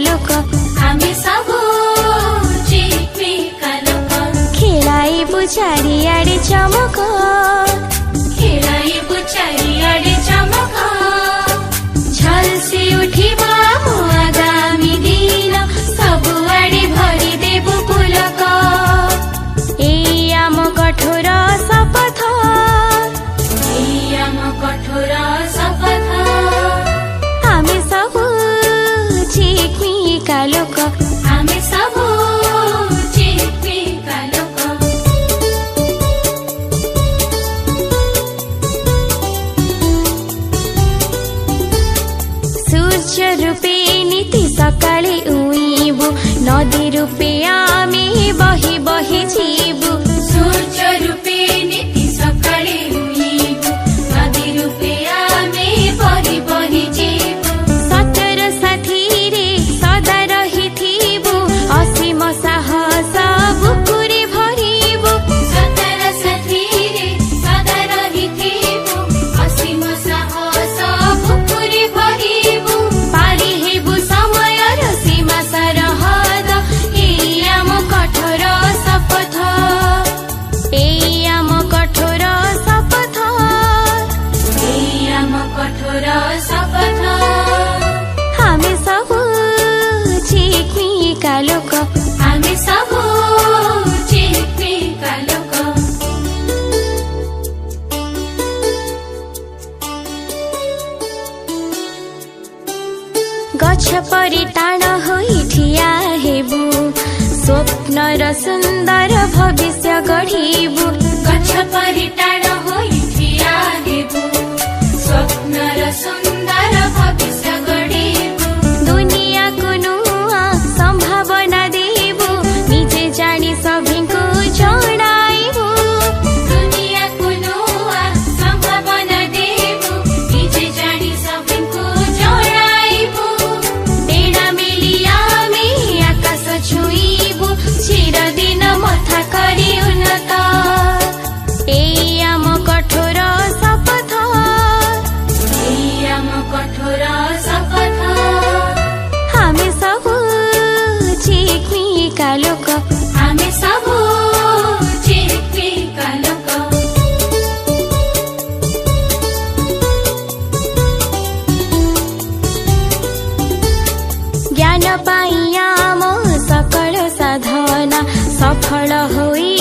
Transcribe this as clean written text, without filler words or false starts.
लोक आमे सबु चिकमिका लोक खेलाइबु चारिआडे चमक खेलाइबु चारिआडे चमक झल्सी उठिबा मो आगामी दिन सबुआडे भरिदेबु पुलक एई आम कठोर शपथ एई आम कठोर शपथ आमे सबु चिकमिका लोक आमे सबु चिकमिका लोक सूर्य रूपे नीति सकाळे उइबु नदी रूपे आमे बही बही जीबु सूर्य रूपे नीति सकाळे उइबु नदी रूपे आमे बही बही जीबु सतर साथी रे सदा रहिथिबु असीम साहस बुकुरे भरिबु सतर साथी रे सदा रहिथिबु असीम साहस बुकुरे भरिबु पारी हेबु समय र सीमा सरहद एई आम कठोर शपथ एई आम कठोर शपथ एई आम कठोर शपथ हामी सबु चिकमिका लोक आमे सबु चिकमिका लोक गछ परि टाण होई ठिया हेबु स्वप्न र सुन्दर भविष्य गढिबु गछ परि टाढ होई ठिया हेबु स्वप्न र सुन्दर भविष्य गढिबु दुनियाँको नुआ सम्भावना देबु निजे जानी सभिको जणाइबु दुनियाँको नूआ सम्भावना देबु निजे जानी सबैको जणाइबु डेढा मिली आमे आकाश छुइबु चिरदिन मथा करी उन्नत एई आम कठोर शपथ एई आम कठोर शपथ हामी सबु चिकमिका लोक आमे सबु चिकमिका लोक ज्ञान पाई आम सकल साधना सफल होई